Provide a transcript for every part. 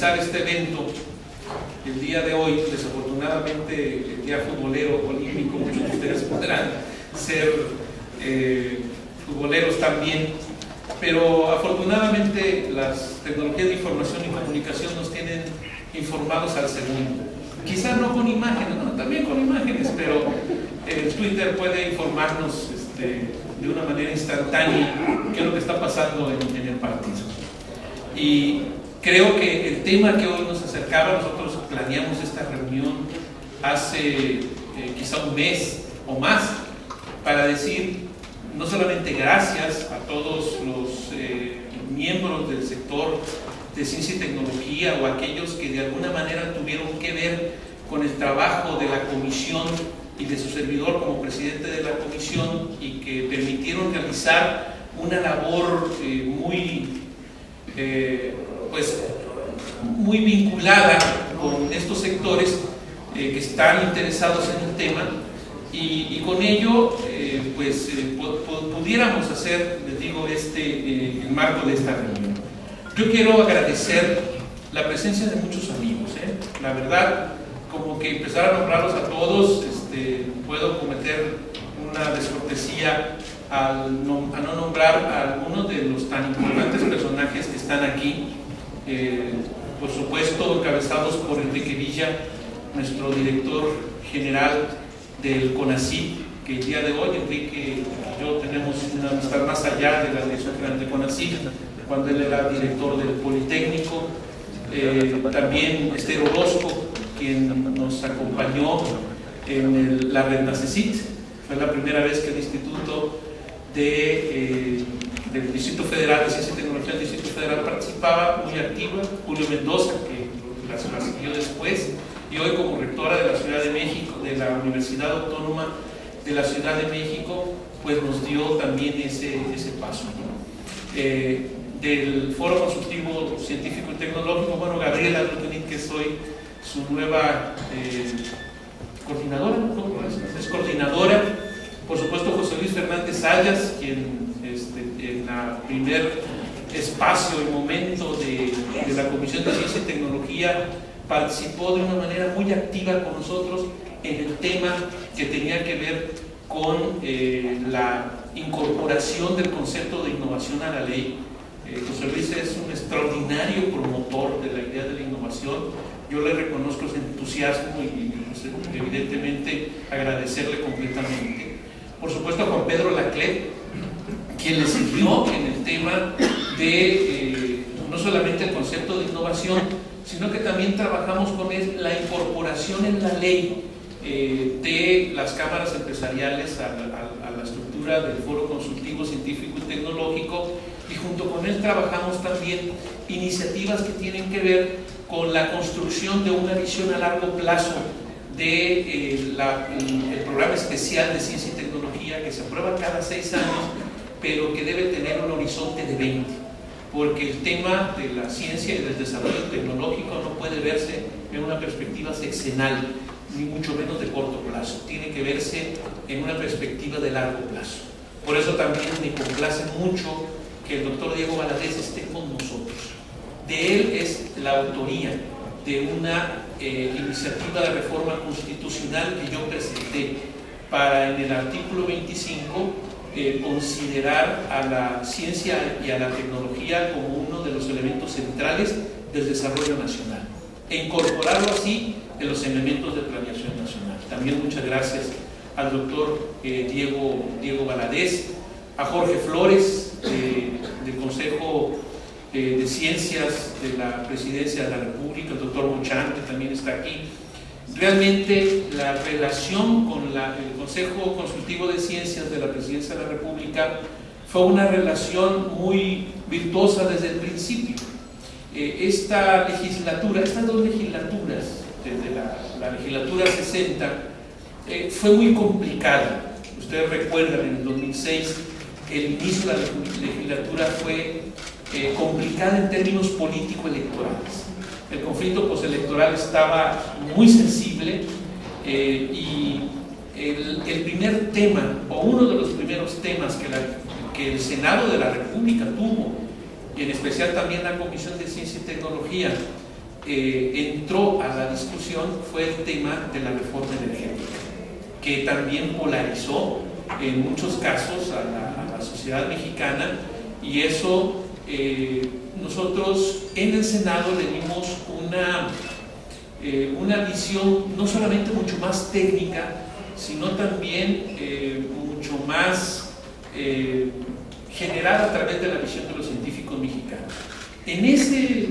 realizar este evento el día de hoy. Desafortunadamente, el día futbolero olímpico, muchos de ustedes podrán ser futboleros también, pero afortunadamente las tecnologías de información y comunicación nos tienen informados al segundo. Quizás no con imágenes, no, también con imágenes, pero Twitter puede informarnos de una manera instantánea qué es lo que está pasando en el partido. Y creo que el tema que hoy nos acercaba, nosotros planeamos esta reunión hace quizá un mes o más, para decir no solamente gracias a todos los miembros del sector de ciencia y tecnología o aquellos que de alguna manera tuvieron que ver con el trabajo de la comisión y de su servidor como presidente de la comisión y que permitieron realizar una labor muy vinculada con estos sectores que están interesados en el tema, y con ello pudiéramos hacer, les digo, el marco de esta reunión. Yo quiero agradecer la presencia de muchos amigos, la verdad, como que empezar a nombrarlos a todos, puedo cometer una descortesía a no nombrar a algunos de los tan importantes personajes que están aquí, por supuesto encabezados por Enrique Villa, nuestro director general del CONACYT, que el día de hoy Enrique y yo tenemos una amistad más allá de la dirección general de CONACYT, cuando él era director del Politécnico. También Esther Orozco, quien nos acompañó en la RENACECIT, fue la primera vez que el Instituto del Distrito Federal de Ciencia y Tecnología del Distrito Federal participaba, muy activa. Julio Mendoza, que la siguió después, y hoy como rectora de la Ciudad de México, de la Universidad Autónoma de la Ciudad de México, pues nos dio también ese paso, ¿no? Del Foro Consultivo Científico y Tecnológico, bueno, Gabriela Lutenín, que soy su nueva coordinadora, ¿cómo es coordinadora. Por supuesto, José Luis Fernández Sayas, quien en el primer espacio y momento de la Comisión de Ciencia y Tecnología participó de una manera muy activa con nosotros en el tema que tenía que ver con la incorporación del concepto de innovación a la ley. José Luis es un extraordinario promotor de la idea de la innovación. Yo le reconozco ese entusiasmo y evidentemente agradecerle completamente. Por supuesto a Juan Pedro Laclet, quien le siguió en el tema de no solamente el concepto de innovación, sino que también trabajamos con él la incorporación en la ley de las cámaras empresariales a la estructura del Foro Consultivo Científico y Tecnológico, y junto con él trabajamos también iniciativas que tienen que ver con la construcción de una visión a largo plazo del programa especial de ciencia y tecnología, que se aprueba cada 6 años, pero que debe tener un horizonte de 20, porque el tema de la ciencia y del desarrollo tecnológico no puede verse en una perspectiva sexenal, ni mucho menos de corto plazo, tiene que verse en una perspectiva de largo plazo. Por eso también me complace mucho que el doctor Diego Valadez esté con nosotros. De él es la autoría de una iniciativa de reforma constitucional que yo presenté para, en el artículo 25, considerar a la ciencia y a la tecnología como uno de los elementos centrales del desarrollo nacional e incorporarlo así en los elementos de planeación nacional. También muchas gracias al doctor Diego Valadez, a Jorge Flores del Consejo de Ciencias de la Presidencia de la República, el doctor Mochán, que también está aquí. Realmente la relación con el Consejo Consultivo de Ciencias de la Presidencia de la República fue una relación muy virtuosa desde el principio. Esta legislatura, estas 2 legislaturas, desde la legislatura 60, fue muy complicada. Ustedes recuerdan, en el 2006, el inicio de la legislatura fue complicada en términos político-electorales. El conflicto postelectoral estaba muy sensible y el primer tema, o uno de los primeros temas que el Senado de la República tuvo, y en especial también la Comisión de Ciencia y Tecnología, entró a la discusión fue el tema de la reforma energética, que también polarizó en muchos casos a la sociedad mexicana, y eso nosotros en el Senado le dimos una visión no solamente mucho más técnica, sino también mucho más generada a través de la visión de los científicos mexicanos. En ese,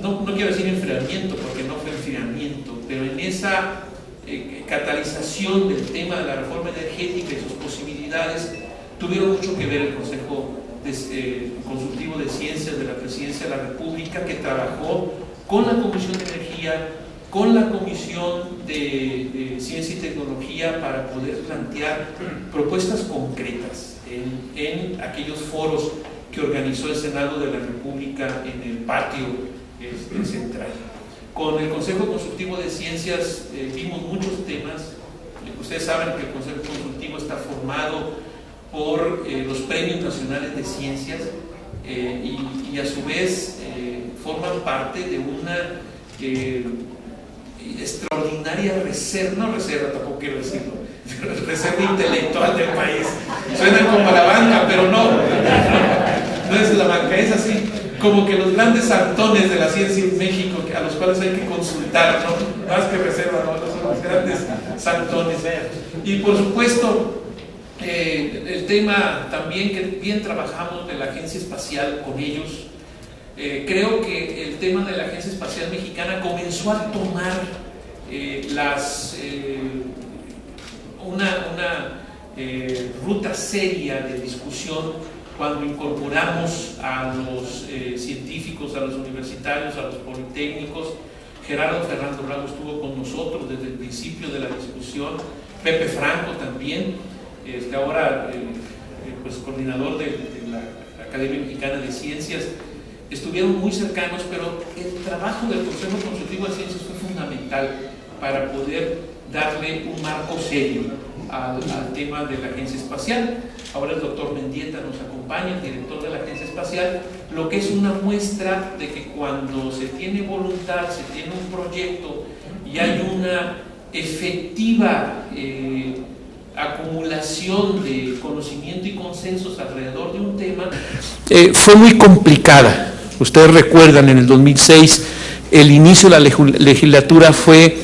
no quiero decir enfriamiento, porque no fue enfriamiento, pero en esa catalización del tema de la reforma energética y sus posibilidades, tuvieron mucho que ver el Consejo Consultivo de Ciencias de la Presidencia de la República, que trabajó con la Comisión de Energía, con la Comisión de Ciencia y Tecnología, para poder plantear propuestas concretas en aquellos foros que organizó el Senado de la República en el patio central. Con el Consejo Consultivo de Ciencias vimos muchos temas. Ustedes saben que el Consejo Consultivo está formado por los Premios Nacionales de Ciencias y a su vez forman parte de una extraordinaria reserva, no reserva, tampoco quiero decirlo, reserva intelectual del país. Suenan como a la banca, pero no es la banca, es así como que los grandes santones de la ciencia en México, a los cuales hay que consultar, ¿no? Más que reserva, ¿no? Son los grandes santones. Y por supuesto, el tema también que bien trabajamos de la Agencia Espacial con ellos. Creo que el tema de la Agencia Espacial Mexicana comenzó a tomar una ruta seria de discusión cuando incorporamos a los científicos, a los universitarios, a los politécnicos. Gerardo Ferrando Bravo estuvo con nosotros desde el principio de la discusión, Pepe Franco también, ahora pues coordinador de la Academia Mexicana de Ciencias. Estuvieron muy cercanos, pero el trabajo del Consejo Consultivo de Ciencias fue fundamental para poder darle un marco serio al tema de la Agencia Espacial. Ahora el doctor Mendieta nos acompaña, el director de la Agencia Espacial, lo que es una muestra de que cuando se tiene voluntad, se tiene un proyecto y hay una efectiva acumulación de conocimiento y consensos alrededor de un tema. Fue muy complicada. Ustedes recuerdan, en el 2006 el inicio de la legislatura fue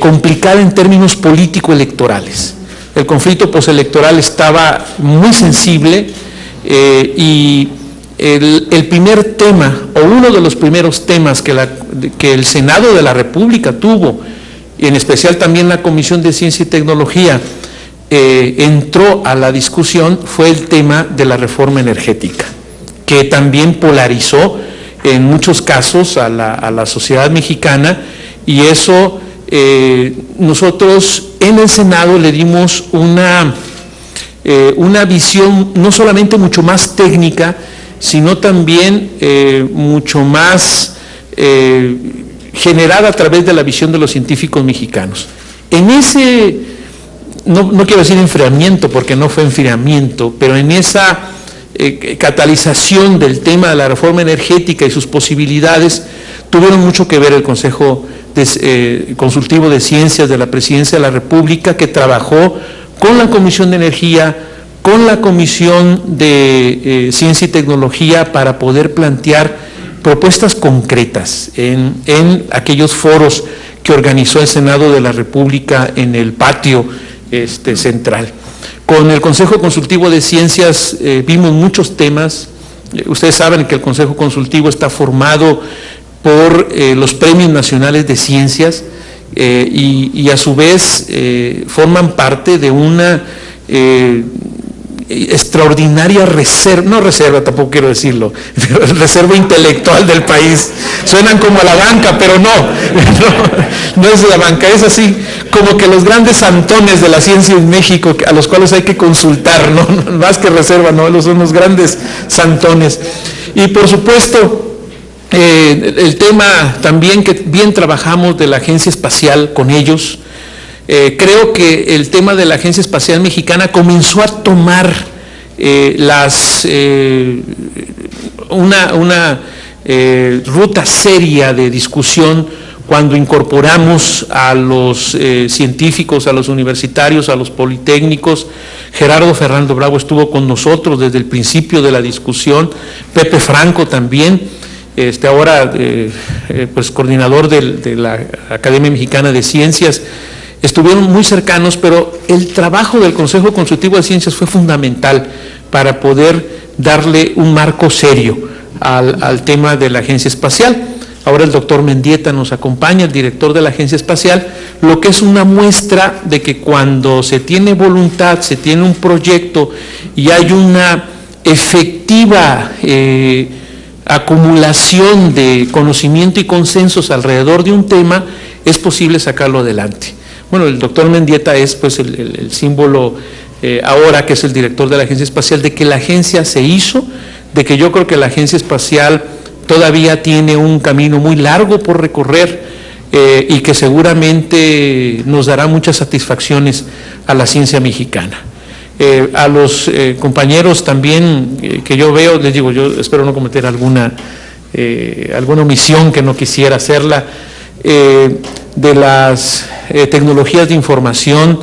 complicada en términos político-electorales. El conflicto postelectoral estaba muy sensible y el primer tema, o uno de los primeros temas que el Senado de la República tuvo, y en especial también la Comisión de Ciencia y Tecnología, entró a la discusión, fue el tema de la reforma energética, que también polarizó en muchos casos a la sociedad mexicana, y eso nosotros en el Senado le dimos una visión no solamente mucho más técnica, sino también mucho más generada a través de la visión de los científicos mexicanos. En ese, no quiero decir enfriamiento, porque no fue enfriamiento, pero en esa catalización del tema de la reforma energética y sus posibilidades, tuvieron mucho que ver el Consejo Consultivo de Ciencias de la Presidencia de la República, que trabajó con la Comisión de Energía, con la Comisión de Ciencia y Tecnología, para poder plantear propuestas concretas en aquellos foros que organizó el Senado de la República en el patio central. Con el Consejo Consultivo de Ciencias vimos muchos temas. Ustedes saben que el Consejo Consultivo está formado por los Premios Nacionales de Ciencias y a su vez forman parte de una extraordinaria reserva, no reserva, tampoco quiero decirlo, reserva intelectual del país. Suenan como a la banca, pero no es la banca, es así como que los grandes santones de la ciencia en México, a los cuales hay que consultar, no más que reserva, no, son los grandes santones. Y por supuesto, el tema también que bien trabajamos de la Agencia Espacial con ellos. Creo que el tema de la Agencia Espacial Mexicana comenzó a tomar una ruta seria de discusión cuando incorporamos a los científicos, a los universitarios, a los politécnicos. Gerardo Fernando Bravo estuvo con nosotros desde el principio de la discusión, Pepe Franco también, ahora pues coordinador de la Academia Mexicana de Ciencias. Estuvieron muy cercanos, pero el trabajo del Consejo Consultivo de Ciencias fue fundamental para poder darle un marco serio al tema de la Agencia Espacial. Ahora el doctor Mendieta nos acompaña, el director de la Agencia Espacial, lo que es una muestra de que cuando se tiene voluntad, se tiene un proyecto y hay una efectiva acumulación de conocimiento y consensos alrededor de un tema, es posible sacarlo adelante. Bueno, el doctor Mendieta es pues el símbolo ahora, que es el director de la Agencia Espacial, de que la agencia se hizo, de que yo creo que la Agencia Espacial todavía tiene un camino muy largo por recorrer y que seguramente nos dará muchas satisfacciones a la ciencia mexicana. A los compañeros también que yo veo, les digo, yo espero no cometer alguna omisión que no quisiera hacerla, de las tecnologías de información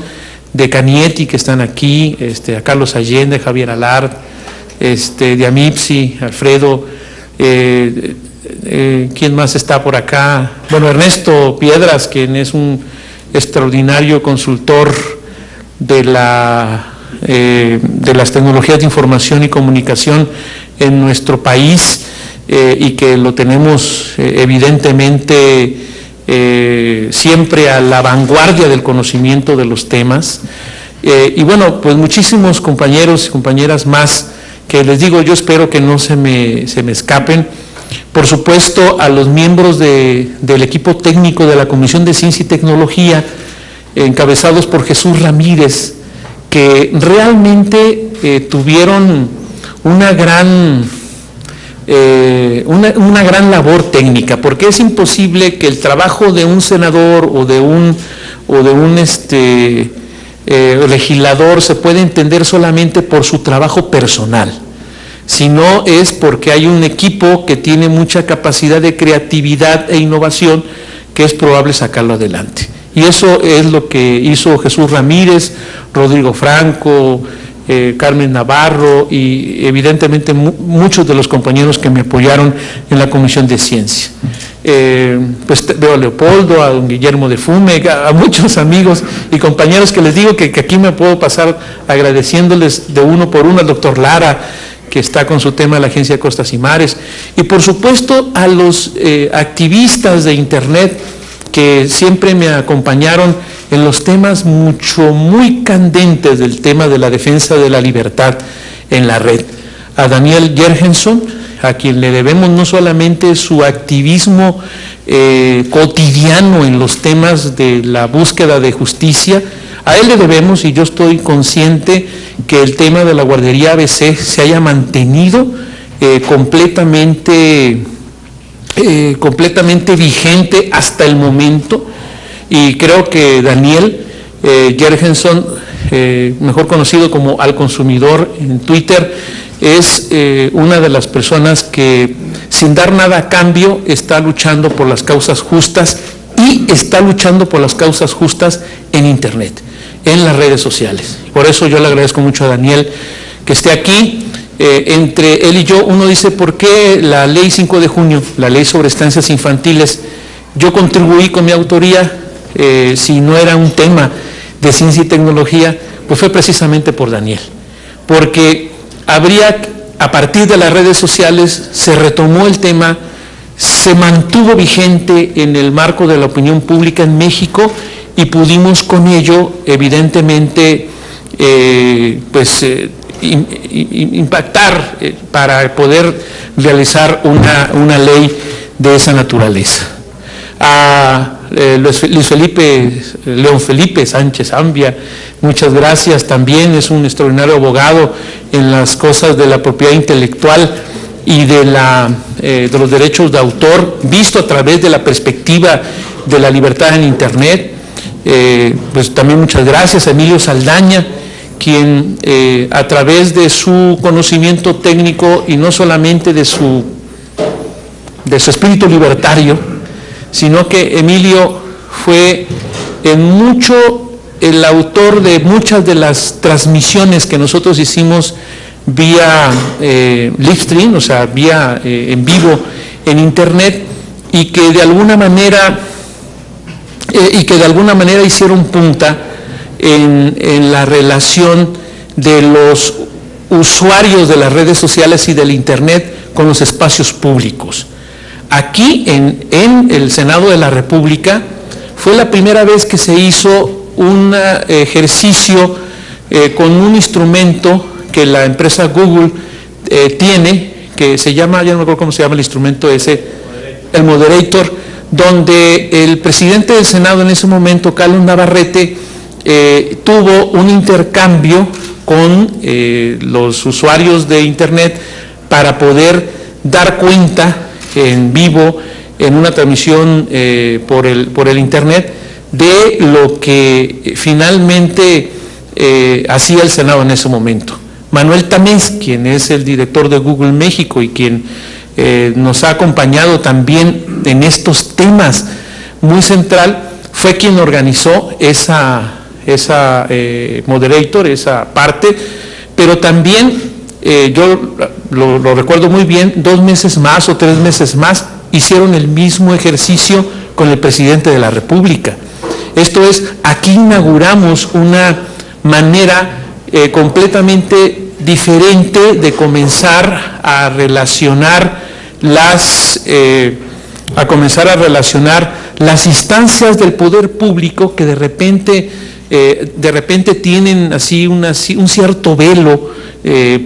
de Canieti que están aquí, a Carlos Allende, Javier Alard, de Amipsi, Alfredo, ¿quién más está por acá? Bueno, Ernesto Piedras, quien es un extraordinario consultor de las tecnologías de información y comunicación en nuestro país, y que lo tenemos evidentemente siempre a la vanguardia del conocimiento de los temas, y bueno, pues muchísimos compañeros y compañeras más que les digo, yo espero que no se me escapen. Por supuesto, a los miembros del equipo técnico de la Comisión de Ciencia y Tecnología, encabezados por Jesús Ramírez, que realmente tuvieron una gran labor técnica, porque es imposible que el trabajo de un senador o de un legislador se puede entender solamente por su trabajo personal, sino es porque hay un equipo que tiene mucha capacidad de creatividad e innovación que es probable sacarlo adelante. Y eso es lo que hizo Jesús Ramírez, Rodrigo Franco, Carmen Navarro y evidentemente muchos de los compañeros que me apoyaron en la Comisión de Ciencia. Pues veo a Leopoldo, a don Guillermo de Fume, a muchos amigos y compañeros que les digo que aquí me puedo pasar agradeciéndoles de uno por uno, al doctor Lara, que está con su tema de la Agencia de Costas y Mares, y por supuesto a los activistas de Internet que siempre me acompañaron en los temas muy candentes del tema de la defensa de la libertad en la red. A Daniel Jergenson, a quien le debemos no solamente su activismo cotidiano en los temas de la búsqueda de justicia, a él le debemos, y yo estoy consciente que el tema de la guardería ABC se haya mantenido completamente vigente hasta el momento, y creo que Daniel Jergenson, mejor conocido como Al Consumidor en Twitter, es una de las personas que sin dar nada a cambio está luchando por las causas justas, y está luchando por las causas justas en Internet, en las redes sociales. Por eso yo le agradezco mucho a Daniel que esté aquí. Entre él y yo, uno dice, ¿por qué la ley 5 de junio, la ley sobre estancias infantiles? Yo contribuí con mi autoría, si no era un tema de ciencia y tecnología, pues fue precisamente por Daniel, porque a partir de las redes sociales se retomó el tema, se mantuvo vigente en el marco de la opinión pública en México, y pudimos con ello evidentemente impactar para poder realizar una ley de esa naturaleza. A León Felipe Sánchez Ambia, muchas gracias también, es un extraordinario abogado en las cosas de la propiedad intelectual y de los derechos de autor, visto a través de la perspectiva de la libertad en Internet. Pues también muchas gracias a Emilio Saldaña, quien a través de su conocimiento técnico y no solamente de su espíritu libertario, sino que Emilio fue en mucho el autor de muchas de las transmisiones que nosotros hicimos vía live stream, o sea, vía en vivo en internet, y que de alguna manera hicieron punta en la relación de los usuarios de las redes sociales y del internet con los espacios públicos. Aquí en el Senado de la República fue la primera vez que se hizo un ejercicio con un instrumento que la empresa Google tiene, que se llama, ya no me acuerdo cómo se llama el instrumento ese, el Moderator, donde el presidente del Senado en ese momento, Carlos Navarrete, tuvo un intercambio con los usuarios de internet para poder dar cuenta en vivo, en una transmisión por el internet, de lo que finalmente hacía el Senado en ese momento. Manuel Tamés, quien es el director de Google México y quien nos ha acompañado también en estos temas muy central, fue quien organizó esa Moderator, esa parte, pero también yo lo recuerdo muy bien, 2 meses más o 3 meses más hicieron el mismo ejercicio con el presidente de la República. Esto es, aquí inauguramos una manera completamente diferente de comenzar a relacionar las instancias del poder público que de repente tienen así un cierto velo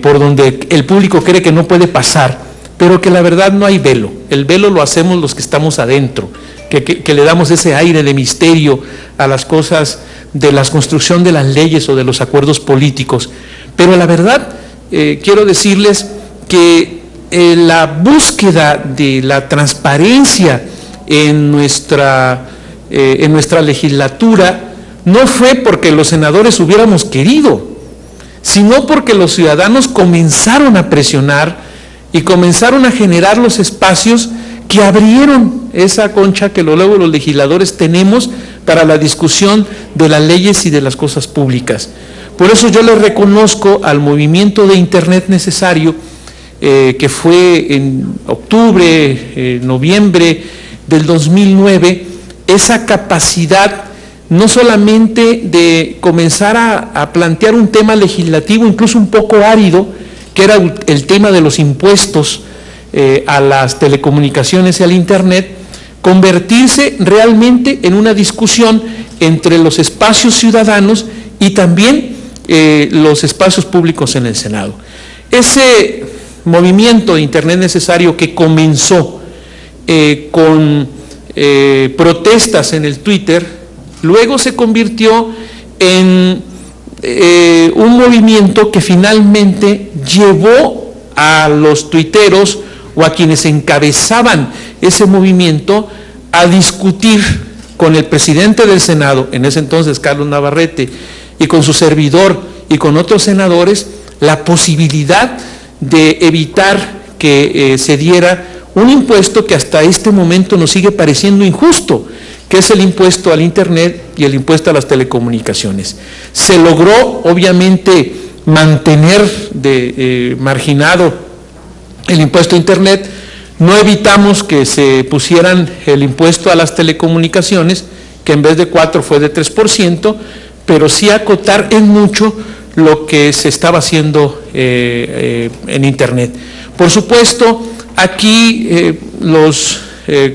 por donde el público cree que no puede pasar, pero que la verdad no hay velo. El velo lo hacemos los que estamos adentro, que le damos ese aire de misterio a las cosas de la construcción de las leyes o de los acuerdos políticos. Pero la verdad, quiero decirles que la búsqueda de la transparencia en nuestra legislatura no fue porque los senadores hubiéramos querido, sino porque los ciudadanos comenzaron a presionar y comenzaron a generar los espacios que abrieron esa concha que luego los legisladores tenemos para la discusión de las leyes y de las cosas públicas. Por eso yo le reconozco al movimiento de Internet Necesario, que fue en octubre, noviembre del 2009, esa capacidad no solamente de comenzar a plantear un tema legislativo, incluso un poco árido, que era el tema de los impuestos a las telecomunicaciones y al Internet, convertirse realmente en una discusión entre los espacios ciudadanos y también los espacios públicos en el Senado. Ese movimiento de Internet Necesario que comenzó con protestas en el Twitter, luego se convirtió en un movimiento que finalmente llevó a los tuiteros o a quienes encabezaban ese movimiento a discutir con el presidente del Senado, en ese entonces Carlos Navarrete, y con su servidor y con otros senadores, la posibilidad de evitar que se diera un impuesto que hasta este momento nos sigue pareciendo injusto, que es el impuesto al Internet y el impuesto a las telecomunicaciones. Se logró, obviamente, mantener marginado el impuesto a Internet. No evitamos que se pusieran el impuesto a las telecomunicaciones, que en vez de 4 fue de 3%, pero sí acotar en mucho lo que se estaba haciendo en Internet. Por supuesto, aquí los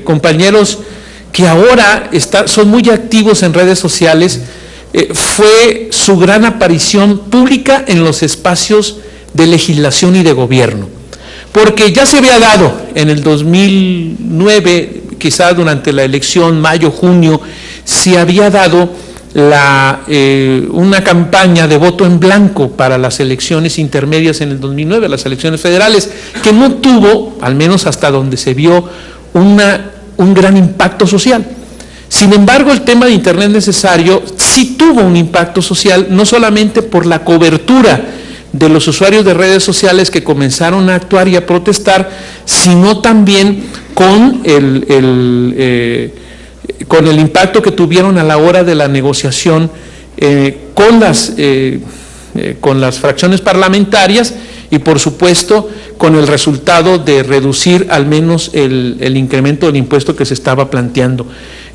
compañeros que ahora son muy activos en redes sociales, fue su gran aparición pública en los espacios de legislación y de gobierno. Porque ya se había dado en el 2009, quizá durante la elección, mayo, junio, se había dado una campaña de voto en blanco para las elecciones intermedias en el 2009, las elecciones federales, que no tuvo, al menos hasta donde se vio, un gran impacto social. Sin embargo, el tema de Internet necesario sí tuvo un impacto social, no solamente por la cobertura de los usuarios de redes sociales que comenzaron a actuar y a protestar, sino también con el impacto que tuvieron a la hora de la negociación con las fracciones parlamentarias y, por supuesto, con el resultado de reducir al menos el incremento del impuesto que se estaba planteando.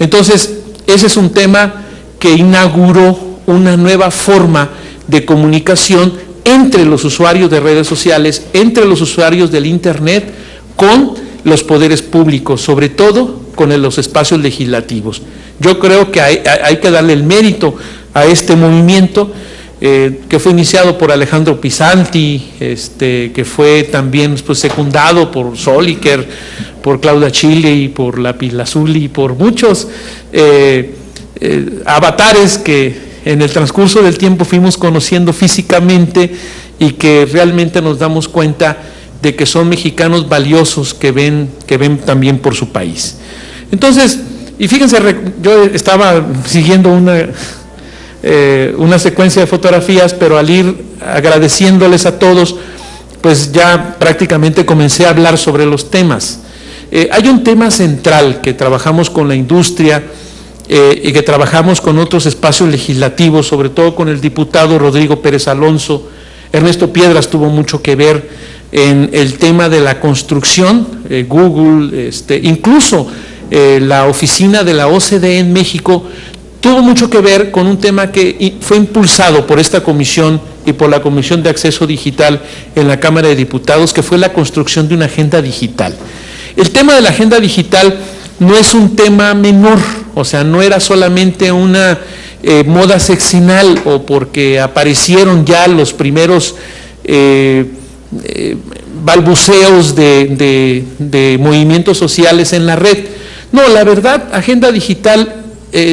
Entonces, ese es un tema que inauguró una nueva forma de comunicación entre los usuarios de redes sociales, entre los usuarios del Internet, con los poderes públicos, sobre todo con los espacios legislativos. Yo creo que hay que darle el mérito a este movimiento que fue iniciado por Alejandro Pisanti, que fue también pues, secundado por Soliker, por Claudia Chile y por Lapis Lazuli y por muchos avatares que en el transcurso del tiempo fuimos conociendo físicamente y que realmente nos damos cuenta de que son mexicanos valiosos que ven también por su país. Entonces, y fíjense, yo estaba siguiendo una secuencia de fotografías, pero al ir agradeciéndoles a todos, pues ya prácticamente comencé a hablar sobre los temas. Hay un tema central que trabajamos con la industria y que trabajamos con otros espacios legislativos, sobre todo con el diputado Rodrigo Pérez Alonso. Ernesto Piedras tuvo mucho que ver en el tema de la construcción, Google, incluso la oficina de la OCDE en México tuvo mucho que ver con un tema que fue impulsado por esta comisión y por la Comisión de Acceso Digital en la Cámara de Diputados, que fue la construcción de una agenda digital. El tema de la agenda digital no es un tema menor, o sea, no era solamente una moda sexenal o porque aparecieron ya los primeros balbuceos de movimientos sociales en la red. No, la verdad, agenda digital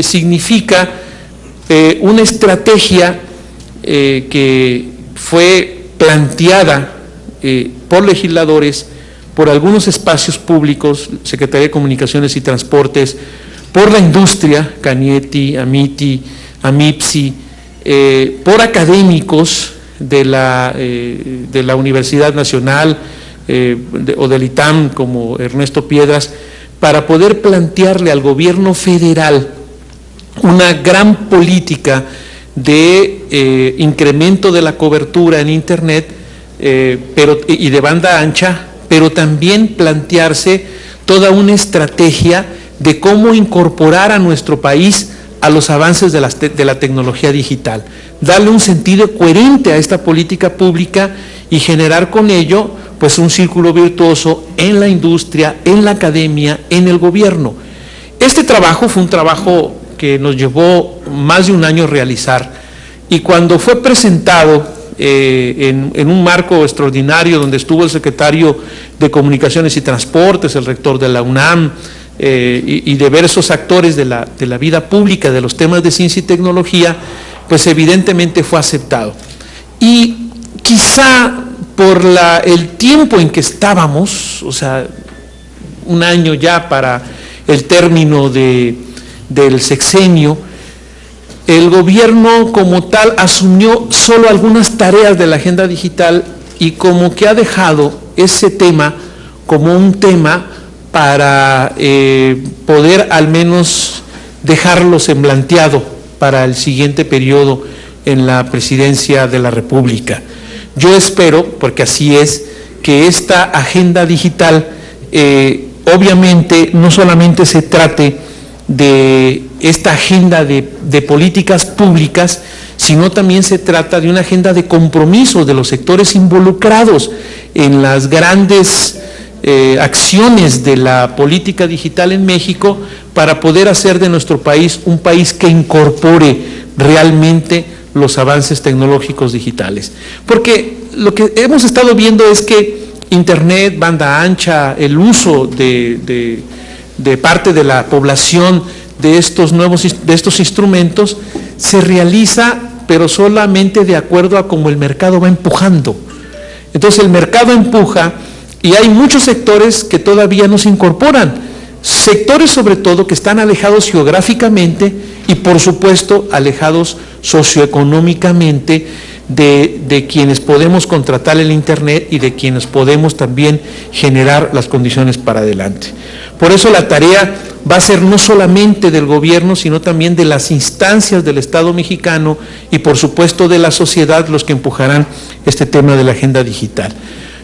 significa una estrategia que fue planteada por legisladores, por algunos espacios públicos, Secretaría de Comunicaciones y Transportes, por la industria, Cañetti, Amiti, Amipsi, por académicos de la Universidad Nacional o del ITAM como Ernesto Piedras, para poder plantearle al gobierno federal una gran política de incremento de la cobertura en Internet y de banda ancha, pero también plantearse toda una estrategia de cómo incorporar a nuestro país a los avances de la tecnología digital, darle un sentido coherente a esta política pública y generar con ello pues un círculo virtuoso en la industria, en la academia, en el gobierno. Este trabajo fue un trabajo que nos llevó más de un año realizar, y cuando fue presentado en un marco extraordinario donde estuvo el secretario de Comunicaciones y Transportes, el rector de la UNAM, y diversos actores de la vida pública de los temas de ciencia y tecnología, pues evidentemente fue aceptado. Y quizá por el tiempo en que estábamos, o sea, un año ya para el término del sexenio, el gobierno como tal asumió solo algunas tareas de la agenda digital y como que ha dejado ese tema como un tema para poder al menos dejarlo semblanteado para el siguiente periodo en la presidencia de la República. Yo espero, porque así es, que esta agenda digital obviamente no solamente se trate de esta agenda de políticas públicas, sino también se trata de una agenda de compromiso de los sectores involucrados en las grandes acciones de la política digital en México, para poder hacer de nuestro país un país que incorpore realmente los avances tecnológicos digitales. Porque lo que hemos estado viendo es que Internet, banda ancha, el uso de parte de la población de estos instrumentos se realiza, pero solamente de acuerdo a cómo el mercado va empujando. Entonces el mercado empuja y hay muchos sectores que todavía no se incorporan. sectores sobre todo que están alejados geográficamente y por supuesto alejados socioeconómicamente de quienes podemos contratar el Internet y de quienes podemos también generar las condiciones para adelante. Por eso la tarea va a ser no solamente del gobierno, sino también de las instancias del Estado mexicano y por supuesto de la sociedad los que empujarán este tema de la agenda digital.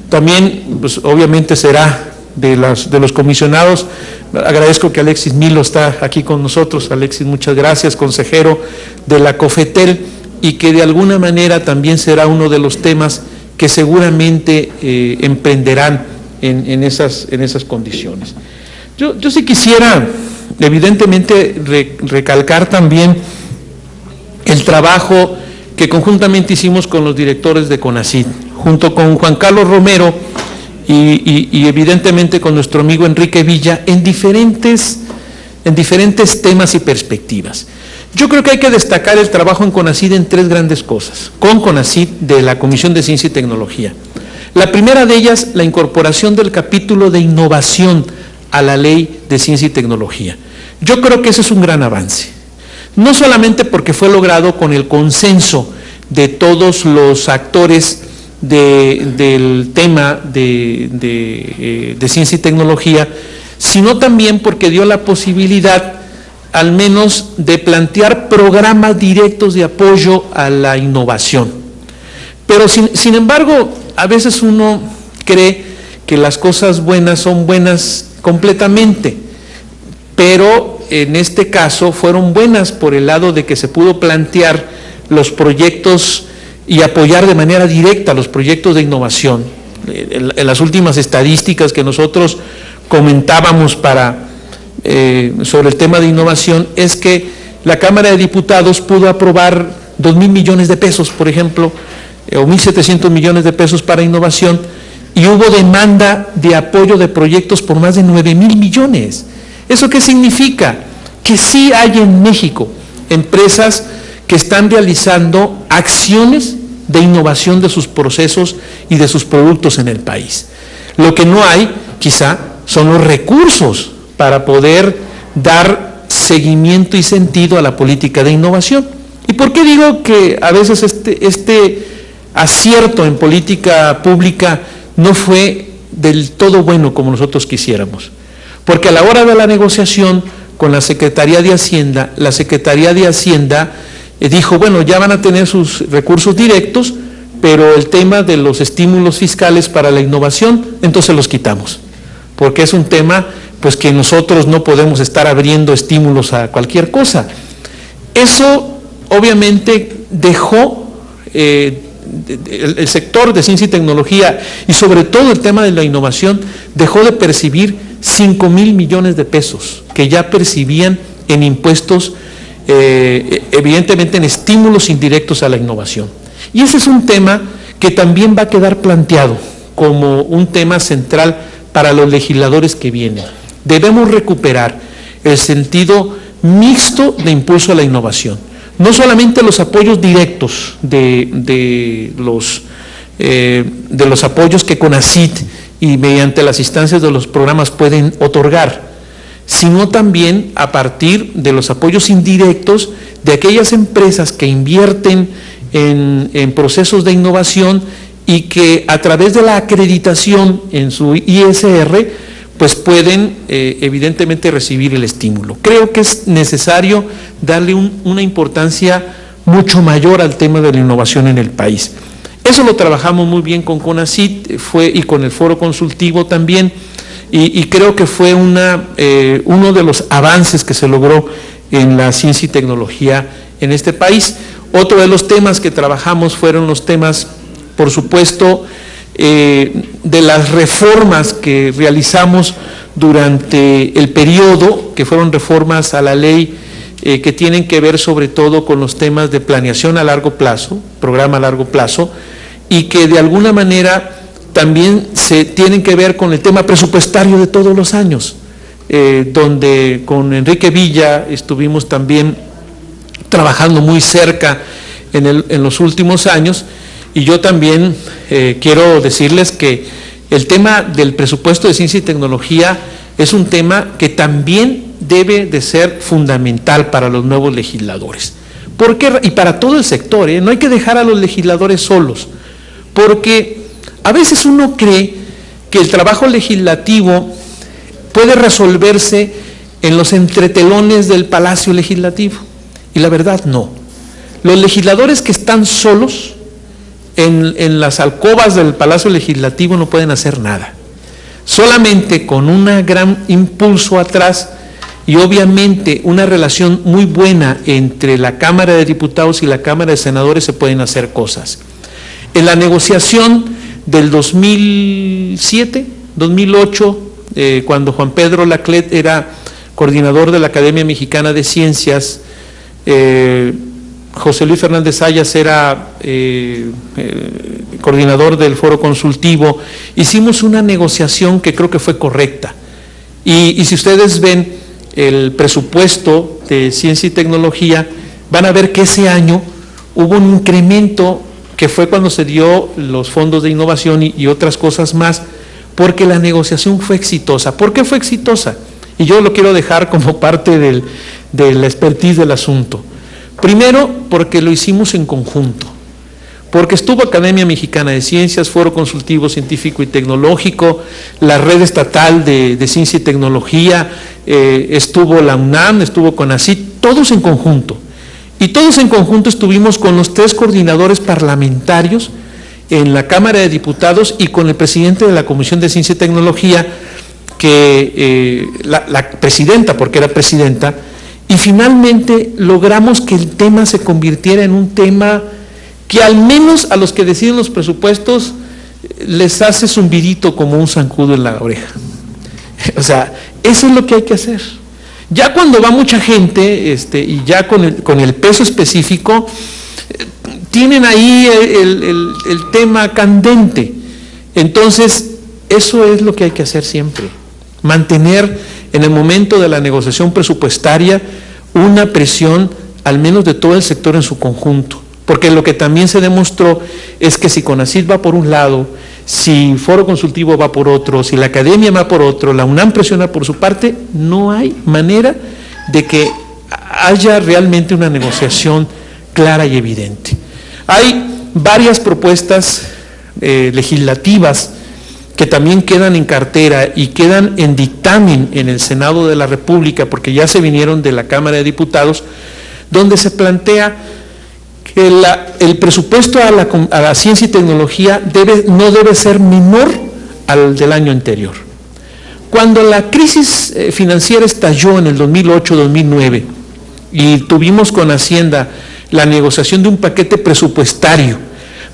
También, pues, obviamente será de los comisionados. Agradezco que Alexis Milo está aquí con nosotros. Alexis, muchas gracias, consejero de la COFETEL, y que de alguna manera también será uno de los temas que seguramente emprenderán en esas condiciones. Yo sí quisiera, evidentemente, recalcar también el trabajo que conjuntamente hicimos con los directores de CONACYT, junto con Juan Carlos Romero y evidentemente con nuestro amigo Enrique Villa, en diferentes temas y perspectivas. Yo creo que hay que destacar el trabajo en CONACYT en tres grandes cosas, con CONACYT de la Comisión de Ciencia y Tecnología. La primera de ellas, la incorporación del capítulo de innovación a la Ley de Ciencia y Tecnología. Yo creo que ese es un gran avance, no solamente porque fue logrado con el consenso de todos los actores del tema de ciencia y tecnología, sino también porque dio la posibilidad al menos de plantear programas directos de apoyo a la innovación. Pero sin embargo, a veces uno cree que las cosas buenas son buenas completamente, pero en este caso fueron buenas por el lado de que se pudo plantear los proyectos y apoyar de manera directa los proyectos de innovación. En las últimas estadísticas que nosotros comentábamos sobre el tema de innovación es que la Cámara de Diputados pudo aprobar 2,000 millones de pesos, por ejemplo, o 1,700 millones de pesos para innovación, y hubo demanda de apoyo de proyectos por más de 9,000 millones. ¿Eso qué significa? Que sí hay en México empresas que están realizando acciones de innovación de sus procesos y de sus productos en el país. Lo que no hay, quizá, son los recursos para poder dar seguimiento y sentido a la política de innovación. ¿Y por qué digo que a veces este acierto en política pública no fue del todo bueno como nosotros quisiéramos? Porque a la hora de la negociación con la Secretaría de Hacienda, dijo, bueno, ya van a tener sus recursos directos, pero el tema de los estímulos fiscales para la innovación, entonces los quitamos, porque es un tema pues que nosotros no podemos estar abriendo estímulos a cualquier cosa. Eso obviamente dejó el sector de ciencia y tecnología y sobre todo el tema de la innovación dejó de percibir 5,000 millones de pesos que ya percibían en impuestos, evidentemente en estímulos indirectos a la innovación. Y ese es un tema que también va a quedar planteado como un tema central para los legisladores que vienen. Debemos recuperar el sentido mixto de impulso a la innovación. No solamente los apoyos directos de los apoyos que CONACYT y mediante las instancias de los programas pueden otorgar, sino también a partir de los apoyos indirectos de aquellas empresas que invierten en procesos de innovación y que a través de la acreditación en su ISR pues pueden evidentemente recibir el estímulo. Creo que es necesario darle una importancia mucho mayor al tema de la innovación en el país. Eso lo trabajamos muy bien con CONACYT y con el foro consultivo también, y creo que fue uno de los avances que se logró en la ciencia y tecnología en este país. Otro de los temas que trabajamos fueron los temas, por supuesto, de las reformas que realizamos durante el periodo, que fueron reformas a la ley que tienen que ver sobre todo con los temas de planeación a largo plazo, programa a largo plazo, y que de alguna manera también se tienen que ver con el tema presupuestario de todos los años, donde con Enrique Villa estuvimos también trabajando muy cerca en los últimos años. Y yo también quiero decirles que el tema del presupuesto de ciencia y tecnología es un tema que también debe de ser fundamental para los nuevos legisladores. ¿Por qué? Y para todo el sector, no hay que dejar a los legisladores solos, porque a veces uno cree que el trabajo legislativo puede resolverse en los entretelones del Palacio Legislativo, y la verdad no. Los legisladores que están solos en las alcobas del Palacio Legislativo no pueden hacer nada. Solamente con un gran impulso atrás y obviamente una relación muy buena entre la Cámara de Diputados y la Cámara de Senadores se pueden hacer cosas. En la negociación del 2007, 2008, cuando Juan Pedro Laclet era coordinador de la Academia Mexicana de Ciencias, José Luis Fernández Sayas era coordinador del Foro Consultivo, hicimos una negociación que creo que fue correcta. Y si ustedes ven el presupuesto de Ciencia y Tecnología, van a ver que ese año hubo un incremento que fue cuando se dio los fondos de innovación y otras cosas más, porque la negociación fue exitosa. ¿Por qué fue exitosa? Y yo lo quiero dejar como parte de la expertise del asunto. Primero, porque lo hicimos en conjunto, porque estuvo Academia Mexicana de Ciencias, Foro Consultivo Científico y Tecnológico, la Red Estatal de Ciencia y Tecnología, estuvo la UNAM, estuvo CONACYT, todos en conjunto. Y todos en conjunto estuvimos con los 3 coordinadores parlamentarios en la Cámara de Diputados y con el presidente de la Comisión de Ciencia y Tecnología, que la presidenta, porque era presidenta, y finalmente logramos que el tema se convirtiera en un tema que al menos a los que deciden los presupuestos les hace zumbidito como un zancudo en la oreja. O sea, eso es lo que hay que hacer. Ya cuando va mucha gente y ya con el peso específico, tienen ahí el tema candente. Entonces, eso es lo que hay que hacer siempre. Mantener en el momento de la negociación presupuestaria una presión al menos de todo el sector en su conjunto, porque lo que también se demostró es que si CONACYT va por un lado, si Foro Consultivo va por otro, si la Academia va por otro, la UNAM presiona por su parte, no hay manera de que haya realmente una negociación clara y evidente. Hay varias propuestas legislativas que también quedan en cartera y quedan en dictamen en el Senado de la República, porque ya se vinieron de la Cámara de Diputados, donde se plantea que el presupuesto a la ciencia y tecnología no debe ser menor al del año anterior. Cuando la crisis financiera estalló en el 2008-2009 y tuvimos con Hacienda la negociación de un paquete presupuestario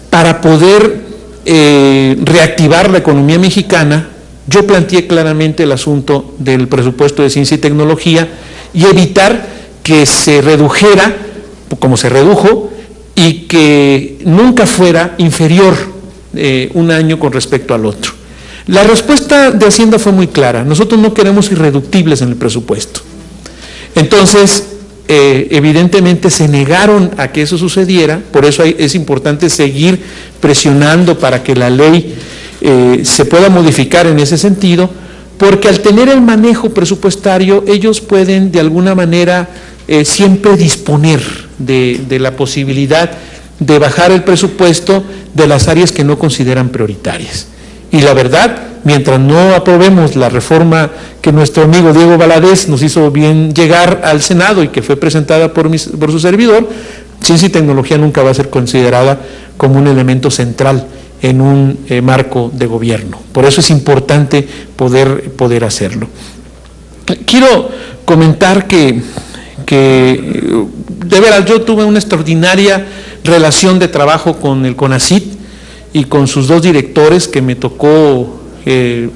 para poder reactivar la economía mexicana, yo planteé claramente el asunto del presupuesto de ciencia y tecnología y evitar que se redujera, como se redujo, y que nunca fuera inferior un año con respecto al otro. La respuesta de Hacienda fue muy clara: nosotros no queremos irreductibles en el presupuesto. Entonces, evidentemente se negaron a que eso sucediera, por eso es importante seguir presionando para que la ley se pueda modificar en ese sentido, porque al tener el manejo presupuestario, ellos pueden de alguna manera siempre disponer de la posibilidad de bajar el presupuesto de las áreas que no consideran prioritarias. Y la verdad, mientras no aprobemos la reforma que nuestro amigo Diego Valadez nos hizo bien llegar al Senado y que fue presentada por su servidor, ciencia y tecnología nunca va a ser considerada como un elemento central en un marco de gobierno. Por eso es importante poder hacerlo. Quiero comentar que de veras yo tuve una extraordinaria relación de trabajo con el CONACYT y con sus 2 directores que me tocó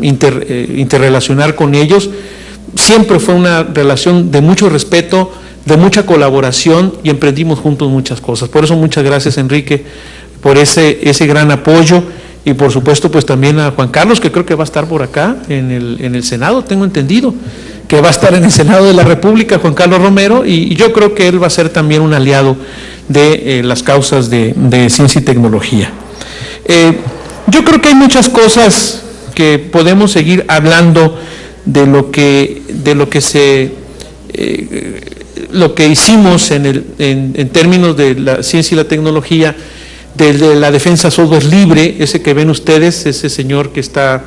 interrelacionar con ellos. Siempre fue una relación de mucho respeto, de mucha colaboración, y emprendimos juntos muchas cosas. Por eso muchas gracias, Enrique, por ese gran apoyo, y por supuesto pues también a Juan Carlos, que creo que va a estar por acá en el Senado, tengo entendido que va a estar en el Senado de la República, Juan Carlos Romero, y yo creo que él va a ser también un aliado de las causas de ciencia y tecnología. Yo creo que hay muchas cosas que podemos seguir hablando de lo que hicimos en términos de la ciencia y la tecnología, de la defensa software libre. Ese que ven ustedes, ese señor que está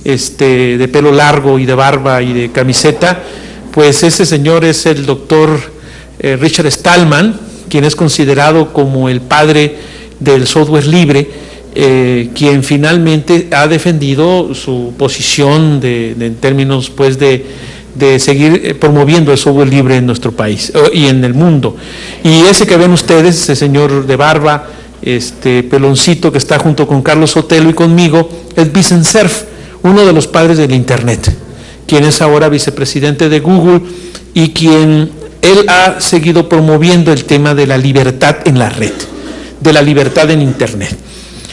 de pelo largo y de barba y de camiseta, pues ese señor es el doctor Richard Stallman, quien es considerado como el padre del software libre, quien finalmente ha defendido su posición en términos pues de seguir promoviendo el software libre en nuestro país y en el mundo. Y ese que ven ustedes, ese señor de barba, peloncito que está junto con Carlos Sotelo y conmigo, es Vicent Cerf, uno de los padres del Internet, quien es ahora vicepresidente de Google y quien él ha seguido promoviendo el tema de la libertad en la red, de la libertad en Internet.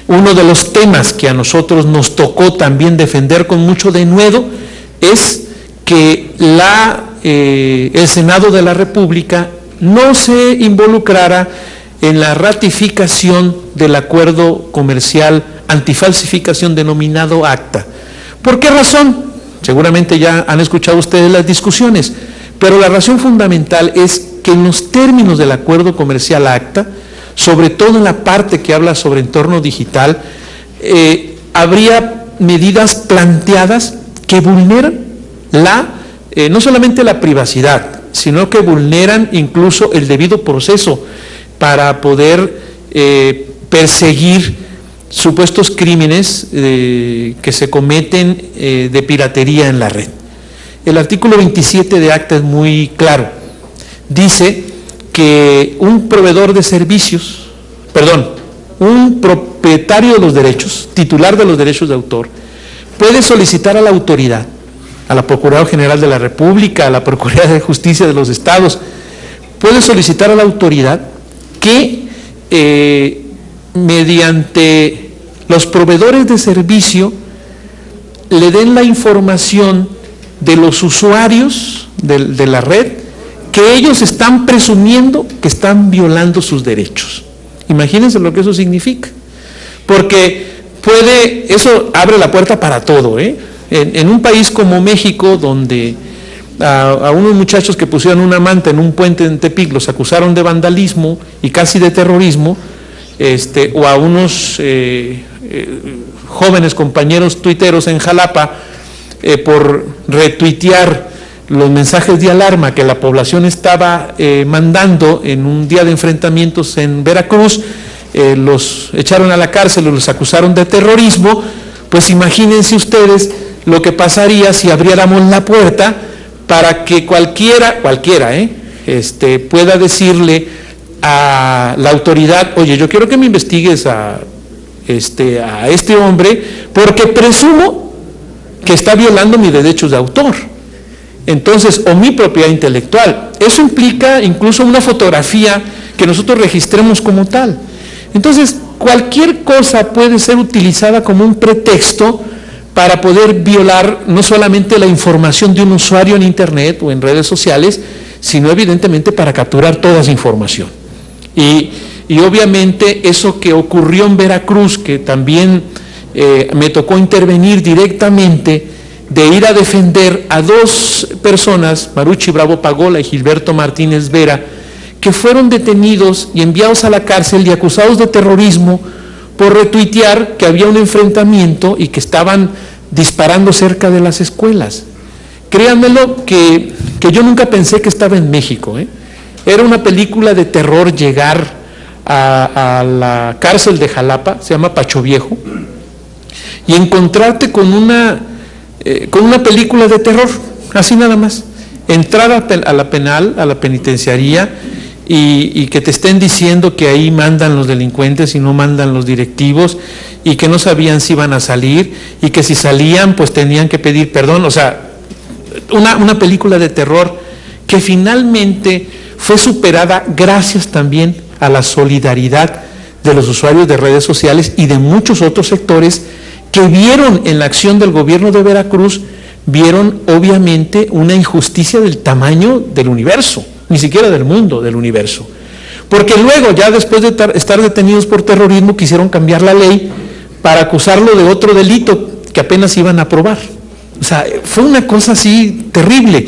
Uno de los temas que a nosotros nos tocó también defender con mucho denuedo es que el Senado de la República no se involucrara en la ratificación del acuerdo comercial antifalsificación denominado ACTA. ¿Por qué razón? Seguramente ya han escuchado ustedes las discusiones, pero la razón fundamental es que en los términos del acuerdo comercial ACTA, sobre todo en la parte que habla sobre entorno digital, habría medidas planteadas que vulneran no solamente la privacidad, sino que vulneran incluso el debido proceso para poder perseguir supuestos crímenes que se cometen de piratería en la red. El artículo 27 de ACTA es muy claro. Dice que un proveedor de servicios, un propietario de los derechos, titular de los derechos de autor, puede solicitar a la autoridad, a la Procuraduría General de la República, a la Procuraduría de Justicia de los Estados, puede solicitar a la autoridad que mediante los proveedores de servicio le den la información de los usuarios de la red que ellos están presumiendo que están violando sus derechos. Imagínense lo que eso significa, porque eso abre la puerta para todo, En un país como México, donde a unos muchachos que pusieron una manta en un puente en Tepic los acusaron de vandalismo y casi de terrorismo, o a unos jóvenes compañeros tuiteros en Jalapa por retuitear los mensajes de alarma que la población estaba mandando en un día de enfrentamientos en Veracruz, los echaron a la cárcel y los acusaron de terrorismo. Pues imagínense ustedes lo que pasaría si abriéramos la puerta para que cualquiera pueda decirle a la autoridad: oye, yo quiero que me investigues a este hombre porque presumo que está violando mis derechos de autor, entonces, o mi propiedad intelectual. Eso implica incluso una fotografía que nosotros registremos como tal. Entonces, cualquier cosa puede ser utilizada como un pretexto para poder violar no solamente la información de un usuario en Internet o en redes sociales, sino evidentemente para capturar toda esa información. Y obviamente eso que ocurrió en Veracruz, que también me tocó intervenir directamente, de ir a defender a dos personas, Marucci Bravo Pagola y Gilberto Martínez Vera, que fueron detenidos y enviados a la cárcel y acusados de terrorismo por retuitear que había un enfrentamiento y que estaban disparando cerca de las escuelas. Créanmelo que yo nunca pensé que estaba en México, Era una película de terror llegar a la cárcel de Jalapa, se llama Pacho Viejo, y encontrarte con una película de terror, así nada más. Entrar a la penal, a la penitenciaría, y que te estén diciendo que ahí mandan los delincuentes y no mandan los directivos, y que no sabían si iban a salir, y que si salían pues tenían que pedir perdón. O sea, una película de terror que finalmente fue superada gracias también a la solidaridad de los usuarios de redes sociales y de muchos otros sectores que vieron en la acción del gobierno de Veracruz, vieron obviamente una injusticia del tamaño del universo, ni siquiera del mundo, del universo. Porque luego, ya después de estar detenidos por terrorismo, quisieron cambiar la ley para acusarlo de otro delito que apenas iban a aprobar. O sea, fue una cosa así terrible,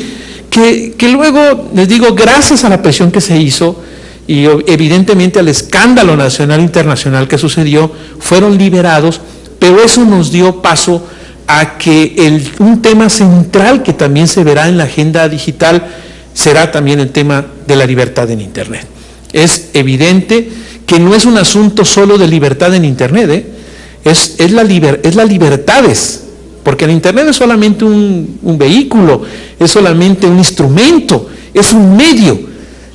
que luego, les digo, gracias a la presión que se hizo y evidentemente al escándalo nacional e internacional que sucedió, fueron liberados, pero eso nos dio paso a que un tema central que también se verá en la agenda digital será también el tema de la libertad en Internet. Es evidente que no es un asunto solo de libertad en Internet, es las libertades, porque el Internet es solamente un vehículo, es solamente un instrumento, es un medio.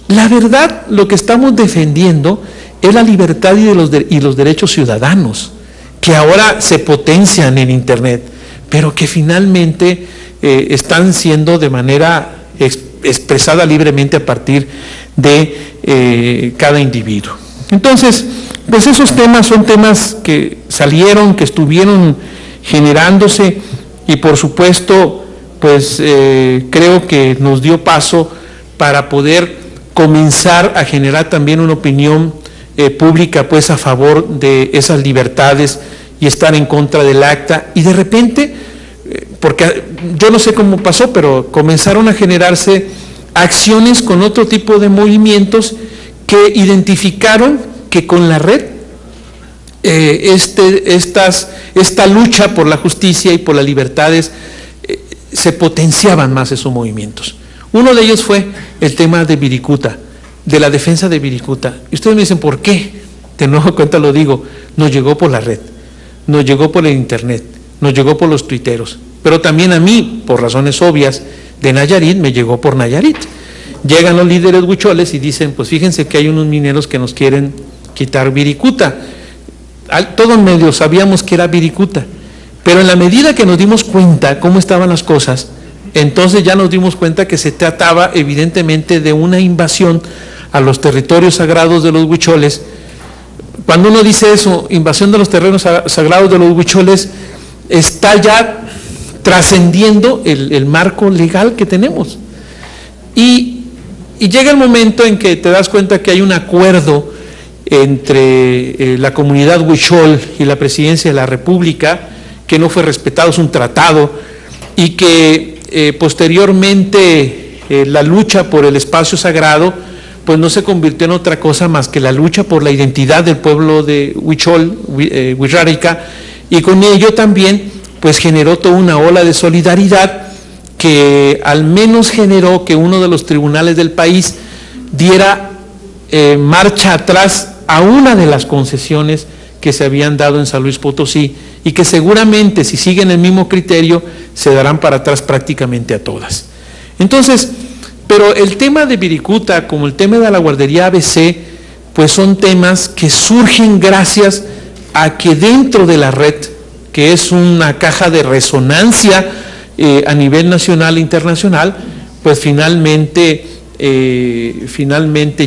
La verdad, lo que estamos defendiendo es la libertad y los derechos ciudadanos, que ahora se potencian en Internet, pero que finalmente están siendo de manera expresada libremente a partir de cada individuo. Entonces, pues esos temas son temas que salieron, que estuvieron generándose y por supuesto, pues creo que nos dio paso para poder comenzar a generar también una opinión pública pues a favor de esas libertades y estar en contra del acta, y de repente, porque yo no sé cómo pasó, pero comenzaron a generarse acciones con otro tipo de movimientos que identificaron que con la red esta lucha por la justicia y por las libertades se potenciaban más esos movimientos. Uno de ellos fue el tema de Viricuta, de la defensa de Viricuta. Y ustedes me dicen, ¿por qué? De nuevo cuenta lo digo, nos llegó por la red, nos llegó por el Internet, nos llegó por los tuiteros, pero también a mí, por razones obvias, de Nayarit, me llegó por Nayarit. Llegan los líderes huicholes y dicen, pues fíjense que hay unos mineros que nos quieren quitar Viricuta. Todos medio sabíamos que era Viricuta, pero en la medida que nos dimos cuenta cómo estaban las cosas, entonces ya nos dimos cuenta que se trataba evidentemente de una invasión a los territorios sagrados de los huicholes. Cuando uno dice eso, invasión de los terrenos sagrados de los huicholes, está ya trascendiendo el marco legal que tenemos. Y llega el momento en que te das cuenta que hay un acuerdo entre la comunidad huichol y la presidencia de la República, que no fue respetado, es un tratado, y que posteriormente la lucha por el espacio sagrado pues no se convirtió en otra cosa más que la lucha por la identidad del pueblo de Huichol, Wixárika, y con ello también pues generó toda una ola de solidaridad que al menos generó que uno de los tribunales del país diera marcha atrás a una de las concesiones que se habían dado en San Luis Potosí y que seguramente si siguen el mismo criterio se darán para atrás prácticamente a todas. Entonces, pero el tema de Viricuta como el tema de la guardería ABC pues son temas que surgen gracias a que dentro de la red, que es una caja de resonancia a nivel nacional e internacional, pues finalmente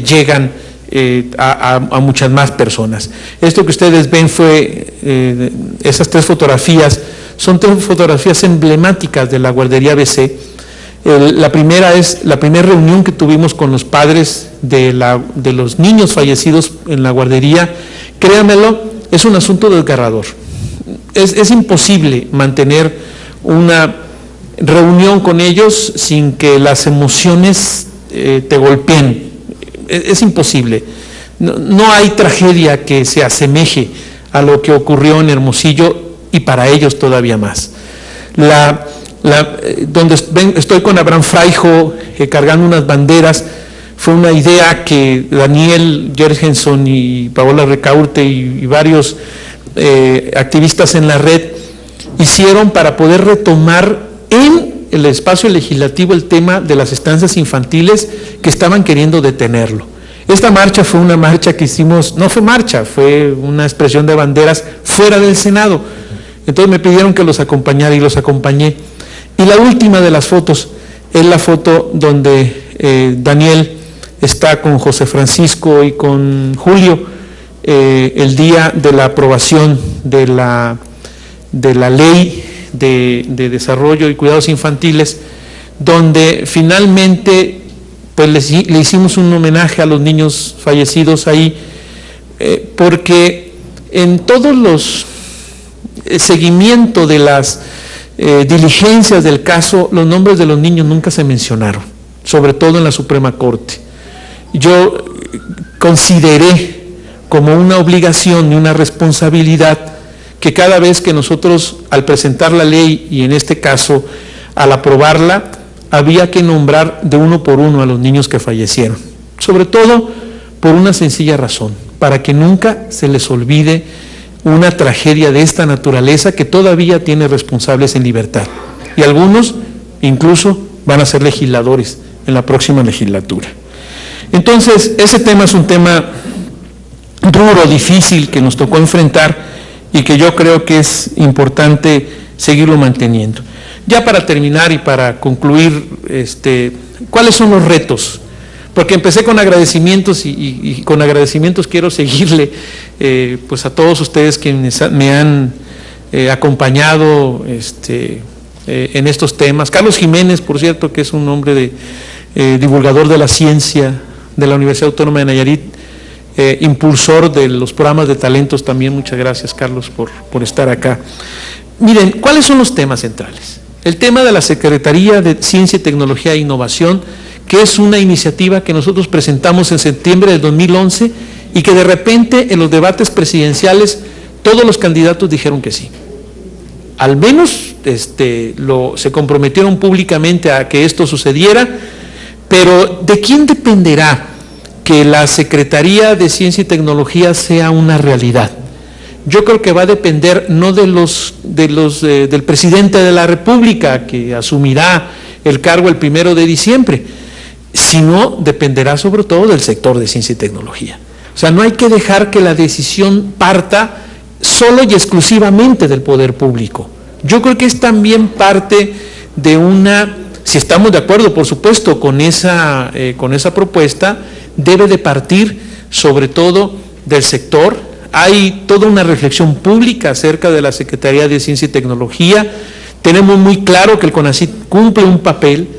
llegan a muchas más personas. Esto que ustedes ven fue, esas tres fotografías, son tres fotografías emblemáticas de la guardería ABC. La primera es la primera reunión que tuvimos con los padres de los niños fallecidos en la guardería. Créanmelo, es un asunto desgarrador. Es imposible mantener una reunión con ellos sin que las emociones te golpeen. Es imposible. No hay tragedia que se asemeje a lo que ocurrió en Hermosillo y para ellos todavía más. Donde estoy con Abraham Fraijo cargando unas banderas, fue una idea que Daniel Jorgensen y Paola Recaurte y varios activistas en la red hicieron para poder retomar en el espacio legislativo el tema de las estancias infantiles que estaban queriendo detenerlo. Esta marcha fue una marcha que hicimos, no fue marcha, fue una expresión de banderas fuera del Senado. Entonces me pidieron que los acompañara y los acompañé. Y la última de las fotos es la foto donde Daniel está con José Francisco y con Julio el día de la aprobación de la ley de desarrollo y cuidados infantiles, donde finalmente pues le hicimos un homenaje a los niños fallecidos ahí, porque en todos los seguimiento de las diligencias del caso, los nombres de los niños nunca se mencionaron, sobre todo en la Suprema Corte. Yo consideré como una obligación y una responsabilidad que cada vez que nosotros, al presentar la ley, y en este caso al aprobarla, había que nombrar de uno por uno a los niños que fallecieron, sobre todo por una sencilla razón, para que nunca se les olvide una tragedia de esta naturaleza que todavía tiene responsables en libertad, y algunos incluso van a ser legisladores en la próxima legislatura. Entonces, ese tema es un tema duro, difícil, que nos tocó enfrentar y que yo creo que es importante seguirlo manteniendo. Ya para terminar y para concluir, ¿cuáles son los retos? Porque empecé con agradecimientos y con agradecimientos quiero seguirle pues a todos ustedes quienes me han acompañado en estos temas. Carlos Jiménez, por cierto, que es un hombre divulgador de la ciencia de la Universidad Autónoma de Nayarit, impulsor de los programas de talentos también. Muchas gracias, Carlos, por estar acá. Miren, ¿cuáles son los temas centrales? El tema de la Secretaría de Ciencia, Tecnología e Innovación, que es una iniciativa que nosotros presentamos en septiembre del 2011 y que de repente en los debates presidenciales todos los candidatos dijeron que sí. Al menos se comprometieron públicamente a que esto sucediera, pero ¿de quién dependerá que la Secretaría de Ciencia y Tecnología sea una realidad? Yo creo que va a depender no del presidente de la República, que asumirá el cargo el 1 de diciembre, sino dependerá sobre todo del sector de ciencia y tecnología. O sea, no hay que dejar que la decisión parta solo y exclusivamente del poder público. Yo creo que es también parte de si estamos de acuerdo, por supuesto, con esa propuesta, debe de partir sobre todo del sector. Hay toda una reflexión pública acerca de la Secretaría de Ciencia y Tecnología. Tenemos muy claro que el CONACYT cumple un papel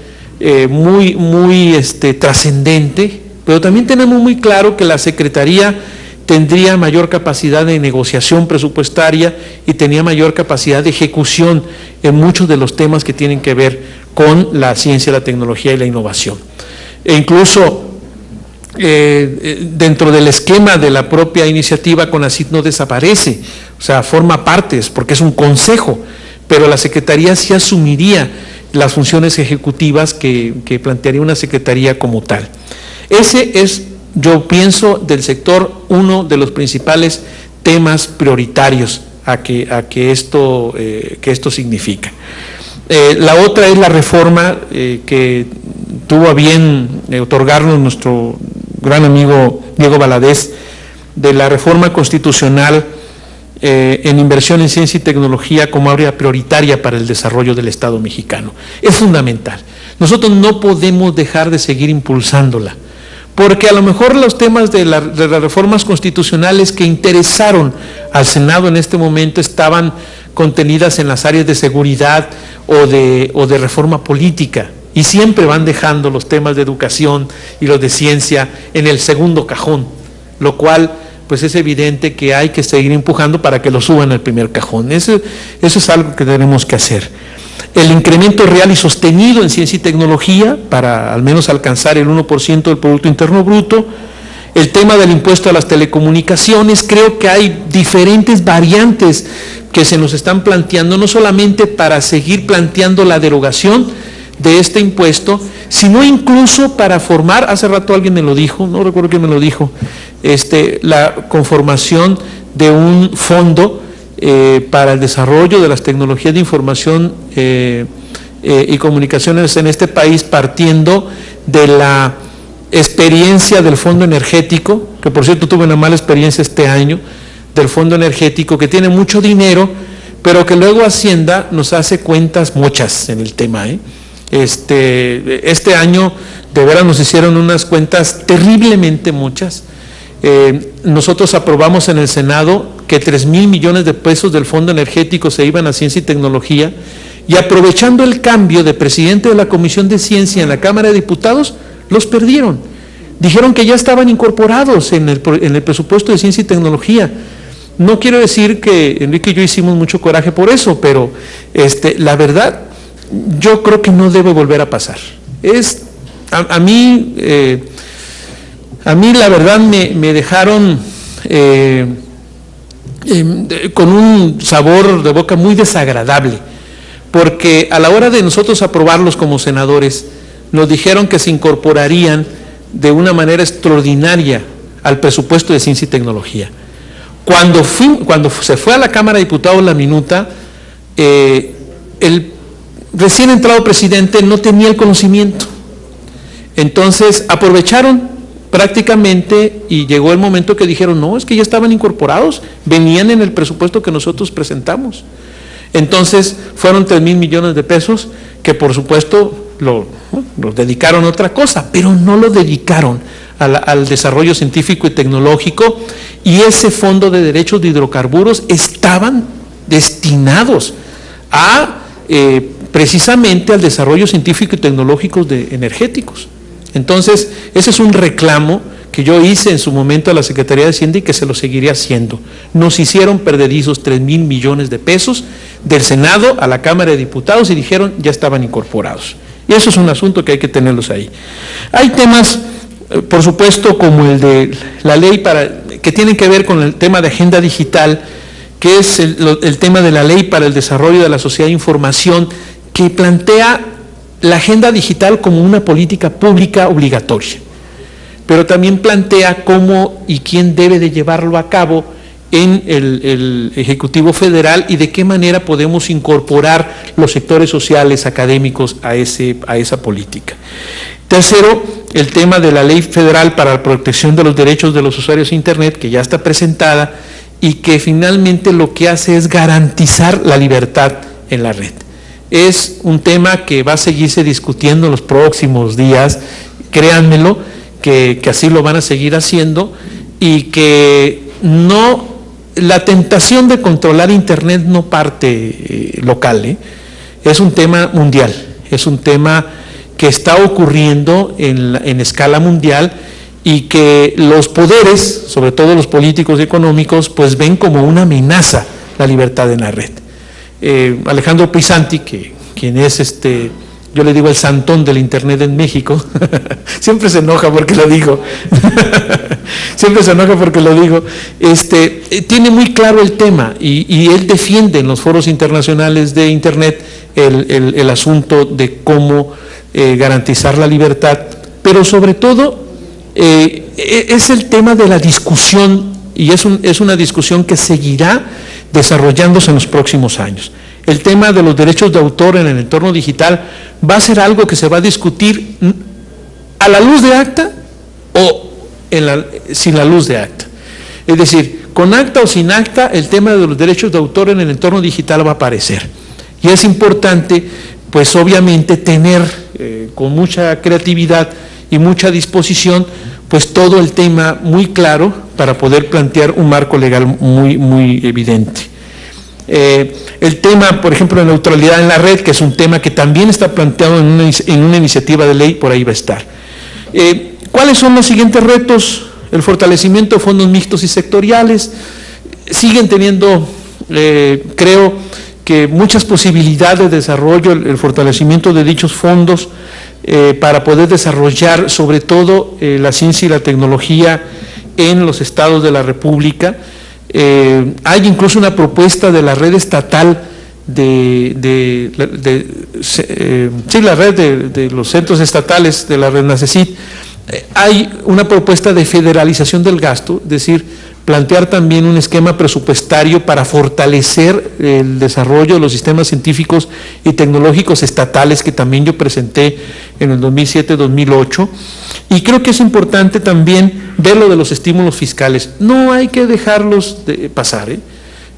muy trascendente, pero también tenemos muy claro que la Secretaría tendría mayor capacidad de negociación presupuestaria y tenía mayor capacidad de ejecución en muchos de los temas que tienen que ver con la ciencia, la tecnología y la innovación. E incluso dentro del esquema de la propia iniciativa, CONACYT no desaparece, o sea, forma parte, porque es un consejo, pero la Secretaría sí asumiría las funciones ejecutivas que plantearía una Secretaría como tal. Ese es, yo pienso, del sector uno de los principales temas prioritarios a que esto significa. La otra es la reforma que tuvo a bien otorgarnos nuestro gran amigo Diego Valadez, de la reforma constitucional en inversión en ciencia y tecnología como área prioritaria para el desarrollo del Estado mexicano. Es fundamental. Nosotros no podemos dejar de seguir impulsándola, porque a lo mejor los temas de las reformas constitucionales que interesaron al Senado en este momento estaban contenidas en las áreas de seguridad o de reforma política, y siempre van dejando los temas de educación y los de ciencia en el segundo cajón, lo cual pues es evidente que hay que seguir empujando para que lo suban al primer cajón. Eso es algo que tenemos que hacer. El incremento real y sostenido en ciencia y tecnología para al menos alcanzar el 1% del Producto Interno Bruto. El tema del impuesto a las telecomunicaciones, creo que hay diferentes variantes que se nos están planteando, no solamente para seguir planteando la derogación de este impuesto, sino incluso para formar, hace rato alguien me lo dijo, no recuerdo quién me lo dijo, la conformación de un fondo para el desarrollo de las tecnologías de información y comunicaciones en este país, partiendo de la experiencia del Fondo Energético, que por cierto tuve una mala experiencia este año, del Fondo Energético, que tiene mucho dinero, pero que luego Hacienda nos hace cuentas mochas en el tema. Este año de veras nos hicieron unas cuentas terriblemente mochas. Nosotros aprobamos en el Senado que 3,000 millones de pesos del Fondo Energético se iban a ciencia y tecnología, y aprovechando el cambio de presidente de la Comisión de Ciencia en la Cámara de Diputados, los perdieron. Dijeron que ya estaban incorporados en el presupuesto de ciencia y tecnología. No quiero decir que Enrique y yo hicimos mucho coraje por eso, pero la verdad, yo creo que no debe volver a pasar. A mí la verdad me dejaron con un sabor de boca muy desagradable, porque a la hora de nosotros aprobarlos como senadores, nos dijeron que se incorporarían de una manera extraordinaria al presupuesto de ciencia y tecnología. Cuando se fue a la Cámara de Diputados la minuta, el recién entrado presidente no tenía el conocimiento. Entonces aprovecharon prácticamente y llegó el momento que dijeron, no, es que ya estaban incorporados, venían en el presupuesto que nosotros presentamos. Entonces fueron 3,000 millones de pesos que por supuesto lo dedicaron a otra cosa, pero no lo dedicaron al desarrollo científico y tecnológico, y ese fondo de derechos de hidrocarburos estaban destinados a precisamente al desarrollo científico y tecnológico de energéticos. Entonces, ese es un reclamo que yo hice en su momento a la Secretaría de Hacienda y que se lo seguiré haciendo. Nos hicieron perderizos 3,000 millones de pesos del Senado a la Cámara de Diputados y dijeron ya estaban incorporados. Y eso es un asunto que hay que tenerlos ahí. Hay temas, por supuesto, como el de la ley que tienen que ver con el tema de agenda digital, que es el tema de la ley para el desarrollo de la sociedad de información, que plantea la agenda digital como una política pública obligatoria, pero también plantea cómo y quién debe de llevarlo a cabo en el Ejecutivo Federal y de qué manera podemos incorporar los sectores sociales, académicos a esa política. Tercero, el tema de la Ley Federal para la Protección de los Derechos de los Usuarios de Internet, que ya está presentada y que finalmente lo que hace es garantizar la libertad en la red. Es un tema que va a seguirse discutiendo en los próximos días, créanmelo, que así lo van a seguir haciendo, y que la tentación de controlar Internet no parte local, es un tema mundial, es un tema que está ocurriendo en escala mundial y que los poderes, sobre todo los políticos y económicos, pues ven como una amenaza la libertad en la red. Alejandro Pisanti, quien es yo le digo el santón del Internet en México, siempre se enoja porque lo digo, tiene muy claro el tema y él defiende en los foros internacionales de Internet el asunto de cómo garantizar la libertad, pero sobre todo es el tema de la discusión, y es una discusión que seguirá desarrollándose en los próximos años. El tema de los derechos de autor en el entorno digital va a ser algo que se va a discutir a la luz de ACTA o sin la luz de ACTA. Es decir, con ACTA o sin ACTA, el tema de los derechos de autor en el entorno digital va a aparecer. Y es importante, pues obviamente, tener con mucha creatividad y mucha disposición, pues todo el tema muy claro para poder plantear un marco legal muy, muy evidente. El tema, por ejemplo, de neutralidad en la red, que es un tema que también está planteado en una iniciativa de ley, por ahí va a estar. ¿Cuáles son los siguientes retos? El fortalecimiento de fondos mixtos y sectoriales. Siguen teniendo, creo que muchas posibilidades de desarrollo, el fortalecimiento de dichos fondos para poder desarrollar sobre todo la ciencia y la tecnología en los estados de la República. Hay incluso una propuesta de la red estatal la red de los centros estatales de la red NACECIT. Hay una propuesta de federalización del gasto, es decir, plantear también un esquema presupuestario para fortalecer el desarrollo de los sistemas científicos y tecnológicos estatales, que también yo presenté en el 2007-2008, y creo que es importante también ver lo de los estímulos fiscales. No hay que dejarlos pasar,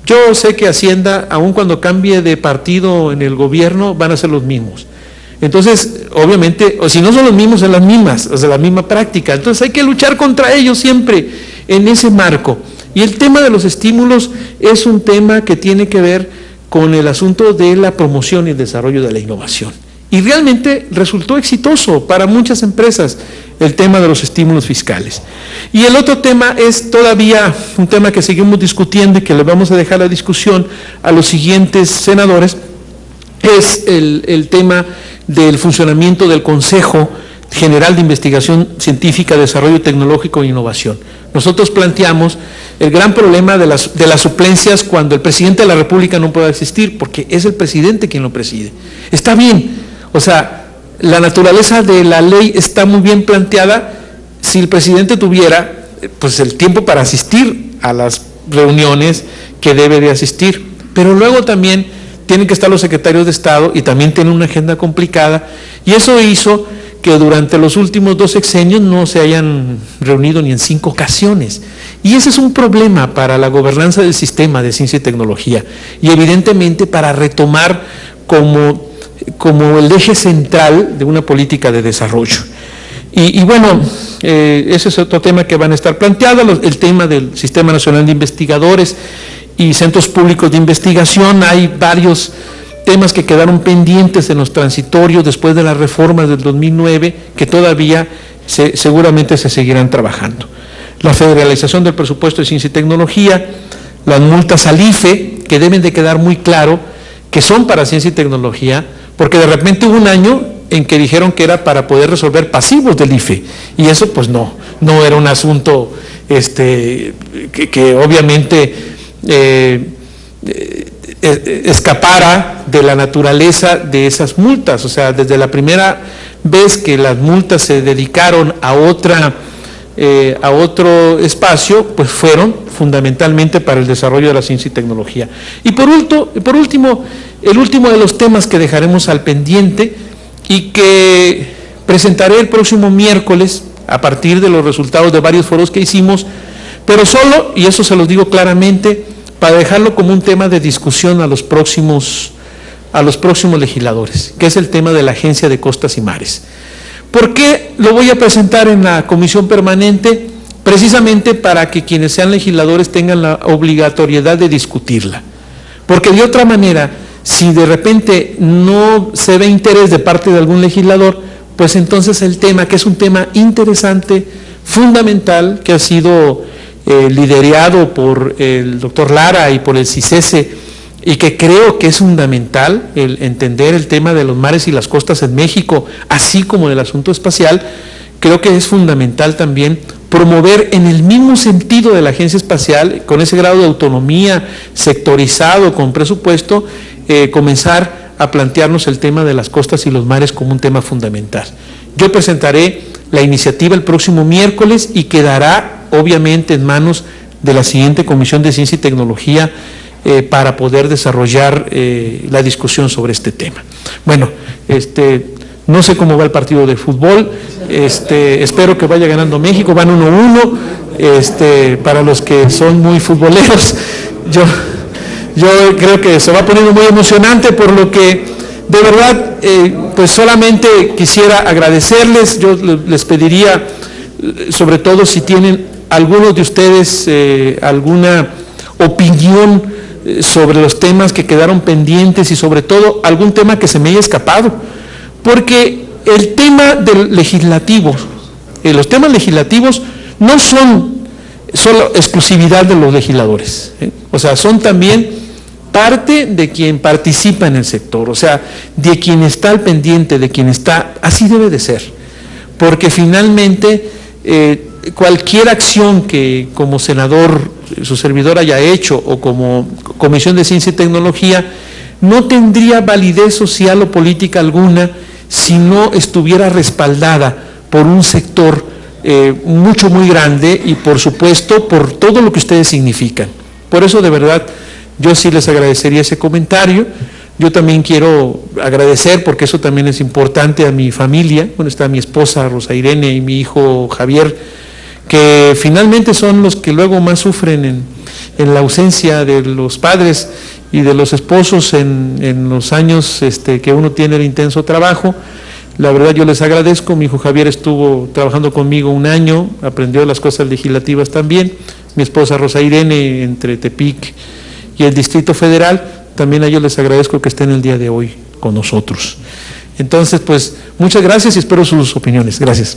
Yo sé que Hacienda, aun cuando cambie de partido en el gobierno, van a ser los mismos. Entonces, obviamente, o si no son los mismos, son las mismas, o sea, la misma práctica. Entonces hay que luchar contra ellos siempre en ese marco. Y el tema de los estímulos es un tema que tiene que ver con el asunto de la promoción y el desarrollo de la innovación. y realmente resultó exitoso para muchas empresas el tema de los estímulos fiscales. Y el otro tema es todavía un tema que seguimos discutiendo y que le vamos a dejar la discusión a los siguientes senadores, es el tema del funcionamiento del Consejo General de Investigación Científica, Desarrollo Tecnológico e Innovación. Nosotros planteamos el gran problema de las suplencias cuando el presidente de la República no puede asistir, porque es el presidente quien lo preside. Está bien, o sea, la naturaleza de la ley está muy bien planteada si el presidente tuviera pues el tiempo para asistir a las reuniones que debe de asistir, pero luego también tienen que estar los secretarios de Estado y también tienen una agenda complicada, y eso hizo que durante los últimos 2 sexenios no se hayan reunido ni en 5 ocasiones. Y ese es un problema para la gobernanza del sistema de ciencia y tecnología, y evidentemente para retomar como el eje central de una política de desarrollo. Y bueno, ese es otro tema que van a estar planteados, el tema del Sistema Nacional de Investigadores y Centros Públicos de Investigación. Hay varios temas que quedaron pendientes en los transitorios después de las reformas del 2009 que todavía seguramente se seguirán trabajando. La federalización del presupuesto de ciencia y tecnología, las multas al IFE, que deben de quedar muy claro que son para ciencia y tecnología, porque de repente hubo un año en que dijeron que era para poder resolver pasivos del IFE, y eso pues no era un asunto que obviamente escapara de la naturaleza de esas multas. O sea, desde la primera vez que las multas se dedicaron a otro espacio, pues fueron fundamentalmente para el desarrollo de la ciencia y tecnología. Y por último, el último de los temas que dejaremos al pendiente y que presentaré el próximo miércoles a partir de los resultados de varios foros que hicimos, pero solo, y eso se los digo claramente, para dejarlo como un tema de discusión a los próximos legisladores, que es el tema de la Agencia de Costas y Mares. ¿Por qué lo voy a presentar en la comisión permanente? Precisamente para que quienes sean legisladores tengan la obligatoriedad de discutirla. Porque de otra manera, si de repente no se ve interés de parte de algún legislador, pues entonces el tema, que es un tema interesante, fundamental, que ha sido liderado por el doctor Lara y por el CICESE, y que creo que es fundamental el entender el tema de los mares y las costas en México, así como del asunto espacial. Creo que es fundamental también promover en el mismo sentido de la Agencia Espacial, con ese grado de autonomía, sectorizado, con presupuesto, comenzar a plantearnos el tema de las costas y los mares como un tema fundamental. Yo presentaré la iniciativa el próximo miércoles y quedará obviamente en manos de la siguiente Comisión de Ciencia y Tecnología para poder desarrollar la discusión sobre este tema. Bueno, no sé cómo va el partido de fútbol, espero que vaya ganando México, van 1-1, para los que son muy futboleros, yo creo que se va poniendo muy emocionante, por lo que de verdad pues solamente quisiera agradecerles. Yo les pediría, sobre todo si tienen algunos de ustedes alguna opinión sobre los temas que quedaron pendientes y sobre todo algún tema que se me haya escapado, porque el tema del legislativo, los temas legislativos no son solo exclusividad de los legisladores, o sea, son también parte de quien participa en el sector, o sea, de quien está al pendiente, de quien está, así debe de ser, porque finalmente cualquier acción que como senador su servidor haya hecho o como Comisión de Ciencia y Tecnología no tendría validez social o política alguna si no estuviera respaldada por un sector muy grande y por supuesto por todo lo que ustedes significan. Por eso de verdad yo sí les agradecería ese comentario. Yo también quiero agradecer, porque eso también es importante, a mi familia. Bueno, está mi esposa Rosa Irene y mi hijo Javier, que finalmente son los que luego más sufren en la ausencia de los padres y de los esposos en los años que uno tiene el intenso trabajo. La verdad yo les agradezco. Mi hijo Javier estuvo trabajando conmigo 1 año, aprendió las cosas legislativas también. Mi esposa Rosa Irene, entre Tepic y el Distrito Federal, también a ellos les agradezco que estén el día de hoy con nosotros. Entonces, pues, muchas gracias y espero sus opiniones. Gracias.